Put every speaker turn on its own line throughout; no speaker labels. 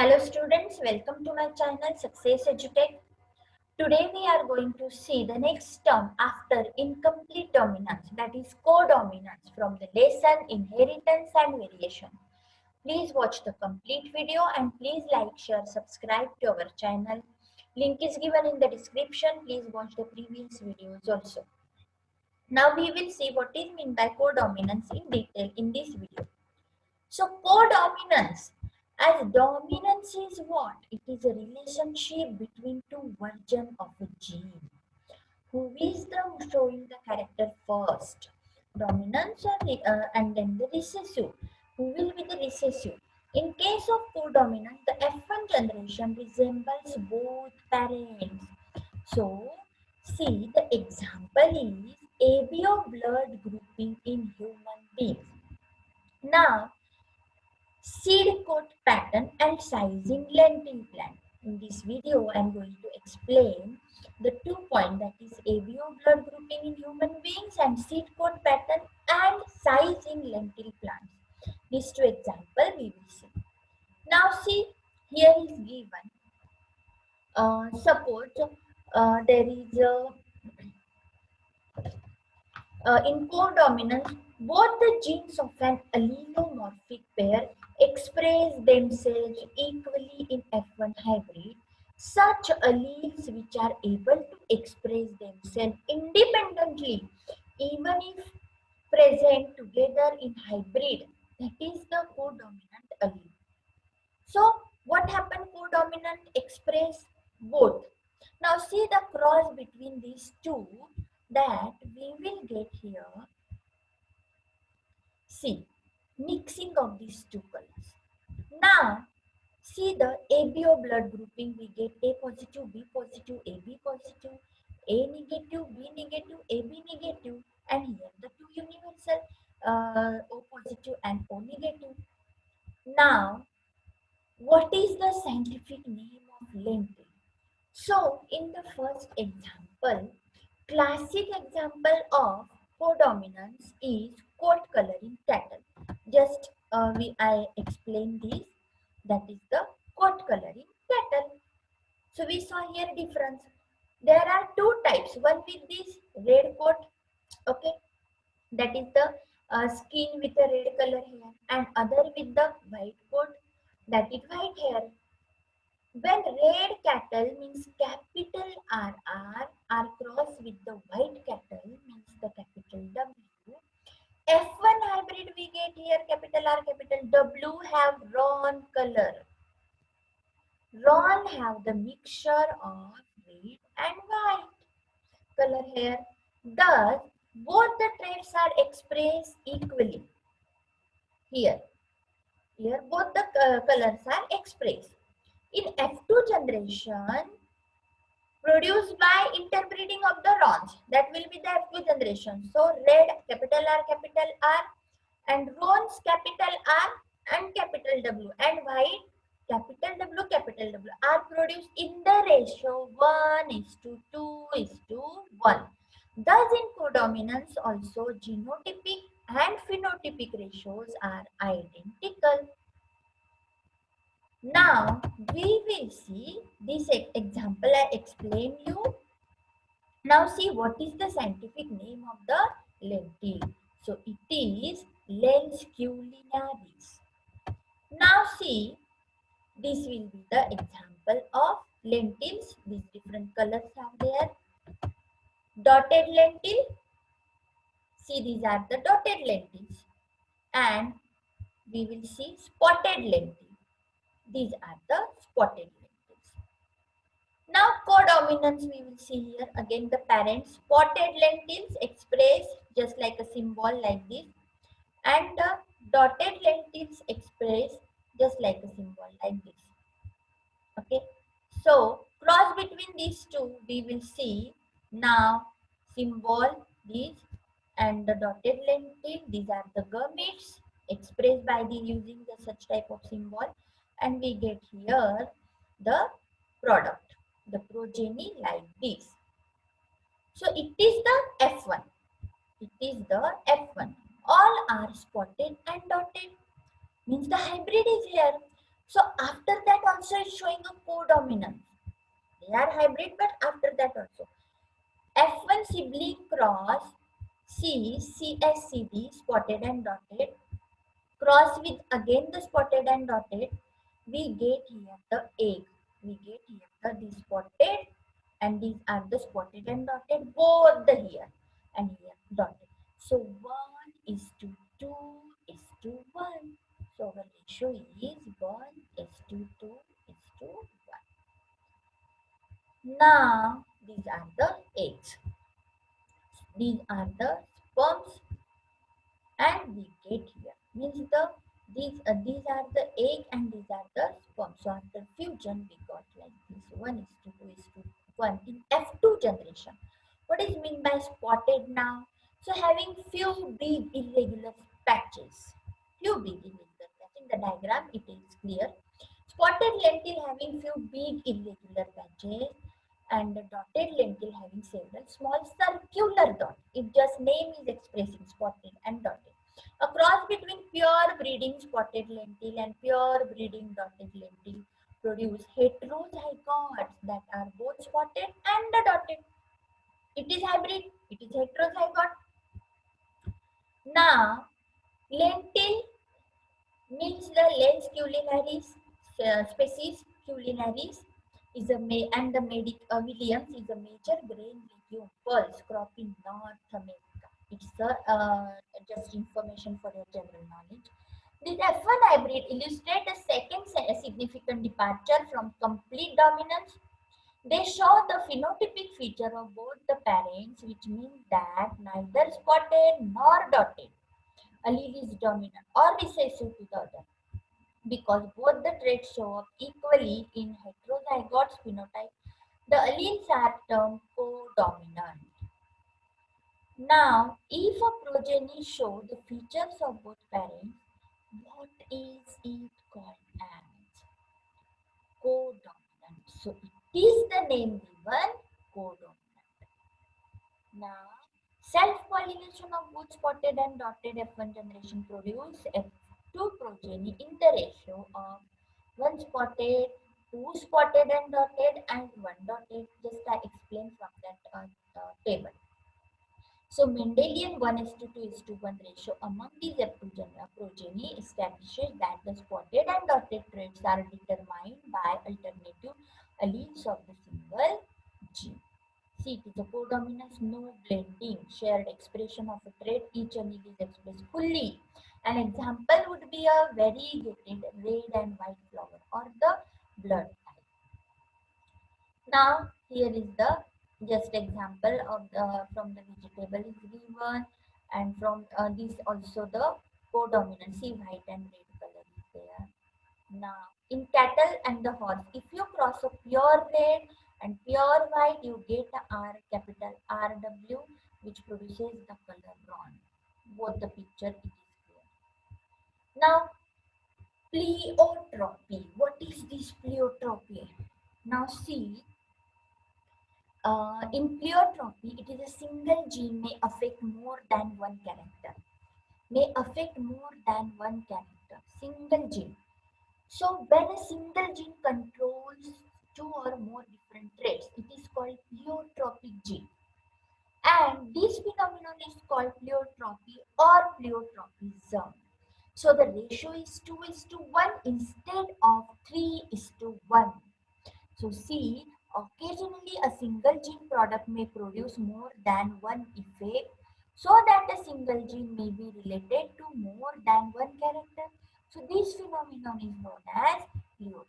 Hello students, welcome to my channel Success Edutech. Today we are going to see the next term after incomplete dominance, that is codominance, from the lesson Inheritance and Variation. Please watch the complete video and please like, share, subscribe to our channel. Link is given in the description. Please watch the previous videos also. Now we will see what is meant by codominance in detail in this video. So codominance, as dominance is what? It is a relationship between two versions of a gene. Who is the showing the character first? Dominance and then the recessive. Who will be the recessive? In case of codominance, the F1 generation resembles both parents. So, see the example is ABO blood grouping in human beings. Now, seed coat pattern and sizing lentil plant. In this video, I am going to explain the 2 points, that is ABO blood grouping in human beings and seed coat pattern and sizing lentil plants. These 2 examples we will see. Now see, here is given. Suppose there is a in codominance, both the genes of an allelomorphic pair express themselves equally in F1 hybrid. Such alleles which are able to express themselves independently, even if present together in hybrid, that is the codominant allele. So, what happened? Codominant express both. Now, see the cross between these two that we will get here. See, mixing of these two colors. Now, see the ABO blood grouping. We get A positive, B positive, AB positive, A negative, B negative, AB negative, and here the two universal O positive and O negative. Now, what is the scientific name of lentil? So, in the first example, classic example of codominance is coat coloring cattle. Just I explained this. That is the coat coloring cattle. So we saw here difference. There are 2 types. One with this red coat, okay, that is the skin with a red color hair, and other with the white coat, that is white hair. When red cattle means capital RR are crossed with the white cattle means the capital W. F1 hybrid we get here capital R, capital W have roan color. Roan have the mixture of red and white color here. Thus, both the traits are expressed equally. Here both the colors are expressed. In F2 generation, produced by interbreeding of the rons, that will be the F2 generation. So red capital R and rons capital R and capital W, and white capital W are produced in the ratio 1:2:1. Thus in codominance also genotypic and phenotypic ratios are identical. Now we will see this example I explained you. Now see what is the scientific name of the lentil. So it is Lens culinaris. Now see, this will be the example of lentils. These different colors are there. Dotted lentil. See, these are the dotted lentils. And we will see spotted lentil. These are the spotted lentils. Now codominance we will see here. Again the parent spotted lentils express just like a symbol like this, and the dotted lentils express just like a symbol like this. Okay, so cross between these two we will see. Now symbol these and the dotted lentil, these are the gametes expressed by the using the such type of symbol, and we get here the product, the progeny like this. So it is the F1. It is the F1. All are spotted and dotted. Means the hybrid is here. So after that also is showing a codominance. They are hybrid, but after that also. F1 sibling cross C, CSCD, spotted and dotted, cross with again the spotted and dotted, we get here the egg. We get here the spotted, and these are the spotted and dotted, both the here and here dotted. So 1 is to 2 is to 1. So our ratio is 1 is to 2 is to 1. Now these are the eggs. These are the sperms, and we get here means these are the egg and these are the sperm. So after fusion we got like this 1 is to 2 is to 1 in F2 generation. What is mean by spotted now? So having few big irregular patches. Few big irregular patches. In the diagram it is clear. Spotted lentil having few big irregular patches, and the dotted lentil having several small circular dots. It just name is expressing spotted and dotted. A cross between pure breeding spotted lentil and pure breeding dotted lentil produce heterozygotes that are both spotted and dotted. It is hybrid. It is heterozygote. Now, lentil means the lens culinaris species culinaris is and the Williams is a major grain legume pulse crop in North America. It's just information for your general knowledge. This F1 hybrid illustrates a second significant departure from complete dominance. They show the phenotypic feature of both the parents, which means that neither spotted nor dotted allele is dominant or recessive to the other, because both the traits show up equally in heterozygote phenotype. The alleles are termed codominant. Now, if a progeny show the features of both parents, what is it called as? Codominant. So it is the name given codominant. Now, self-pollination of both spotted and dotted F1 generation produce F2 progeny in the ratio of 1 spotted, 2 spotted and dotted, and 1 dotted. Just I explained from that table. So Mendelian 1 is to 2 is to 1 ratio among these F2 progeny establishes that the spotted and dotted traits are determined by alternative alleles of the single gene. See, it is a codominance, no blending, shared expression of a trait, each allele is expressed fully. An example would be a variegated red and white flower or the blood type. Now, here is the just example of the from the vegetable is given, and from this also the codominant. See, white and red color is there. Now, in cattle and the horse, if you cross a pure red and pure white, you get a R capital RW, which produces the color brown. Both the picture it is clear. Now, pleiotropy. What is this pleiotropy? Now, see, in pleiotropy, it is a single gene may affect more than one character. May affect more than one character. Single gene. So when a single gene controls two or more different traits, it is called pleiotropic gene. And this phenomenon is called pleiotropy or pleiotropism. So the ratio is 2 is to 1 instead of 3 is to 1. So see, occasionally a single gene product may produce more than one effect, so that a single gene may be related to more than one character. So this phenomenon is known as pleiotropy.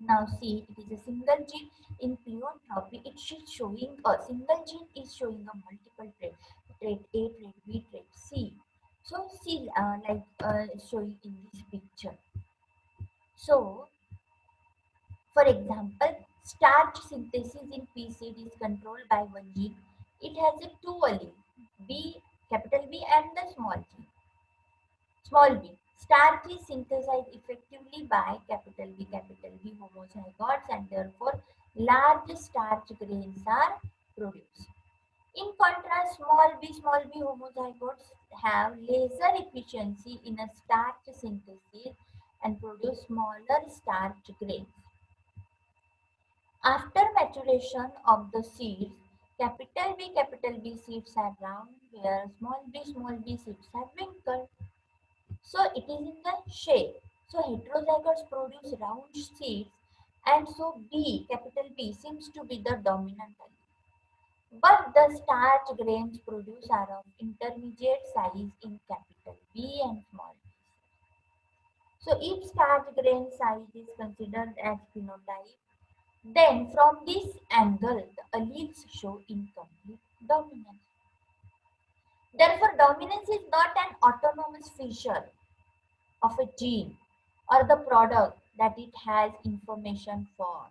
Now see, it is a single gene. In pleiotropy, it is showing a single gene is showing a multiple trait, trait A, trait B, trait C. So see, showing in this picture. So, for example, starch synthesis in pea seed is controlled by one gene. It has a two allele, B, capital B, and the small b. Starch is synthesized effectively by capital B homozygotes, and therefore large starch grains are produced. In contrast, small b homozygotes have lesser efficiency in a starch synthesis and produce smaller starch grains. After maturation of the seeds, capital B seeds are round, where small b seeds are wrinkled. So it is in the shape. So heterozygotes produce round seeds, and so B, capital B, seems to be the dominant allele. But the starch grains produced are of intermediate size in capital B and small b. So if starch grain size is considered as phenotype, then from this angle the alleles show incomplete dominance. Therefore, dominance is not an autonomous feature of a gene or the product that it has information for.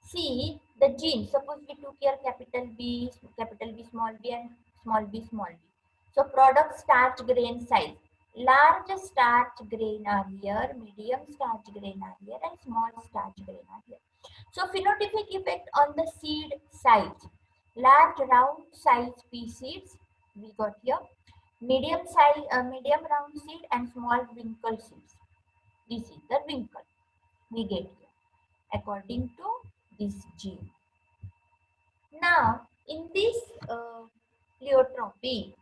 See the gene. Suppose we took here capital B small b and small b small b. So product starch grain size. Large starch grain are here, medium starch grain are here, and small starch grain are here. So phenotypic effect on the seed size. Large round size pea seeds we got here. Medium round seed and small wrinkle seeds. This is the wrinkle we get here according to this gene. Now, in this pleiotropy,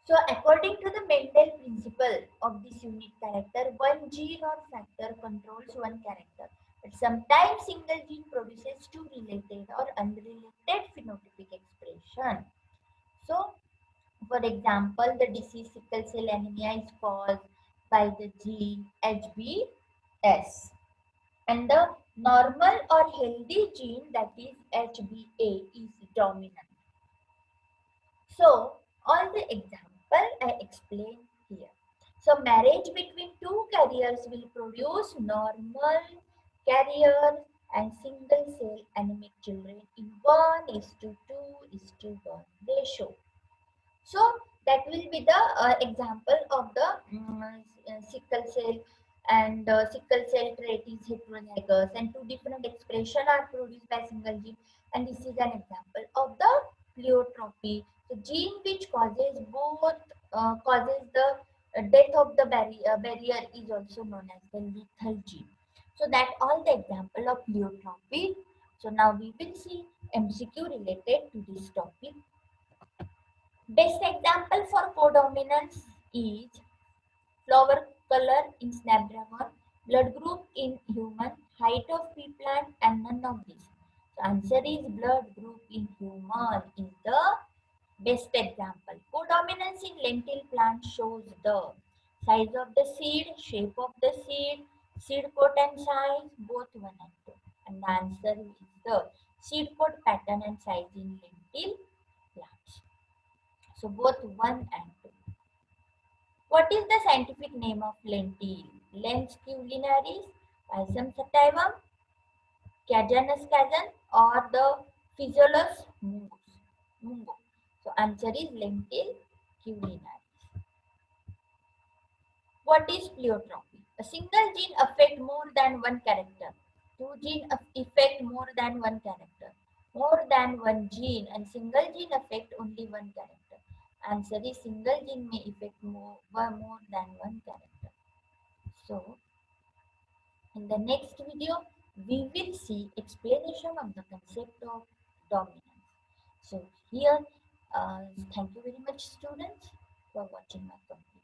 so according to the Mendel principle of this unit character, one gene or factor controls one character. But sometimes single gene produces two related or unrelated phenotypic expression. So, for example, the disease sickle cell anemia is caused by the gene HBS. And the normal or healthy gene, that is HbA, is dominant. So all the example I explain here. So marriage between two carriers will produce normal carriers and single cell anemic children in 1:2:1 ratio. So that will be the example of the sickle cell, and sickle cell trait is heterozygous and two different expression are produced by single gene, and this is an example of the pleiotropy. The gene which causes the death of the barrier is also known as the lethal gene. So that all the example of pleiotropy. So now we will see MCQ related to this topic. Best example for codominance is flower color in snapdragon, blood group in human, height of pea plant, and none of these. The answer is blood group in human is the best example. Codominance in lentil plant shows the size of the seed, shape of the seed coat and size, both 1 and 2. And the answer is the seed coat pattern and size in lentil plants. So both 1 and 2. What is the scientific name of lentil? Lens culinaris, Pisum sativum, Cajanus cajan, or the Physolus mungo. So answer is lentil culinaris. What is pleiotropy? A single gene affect more than one character. Two gene affect more than one character. More than one gene and single gene affect only one character. Answer is single gene may affect more than one character. So, in the next video, we will see explanation of the concept of dominance. So, here, thank you very much, students, for watching my video.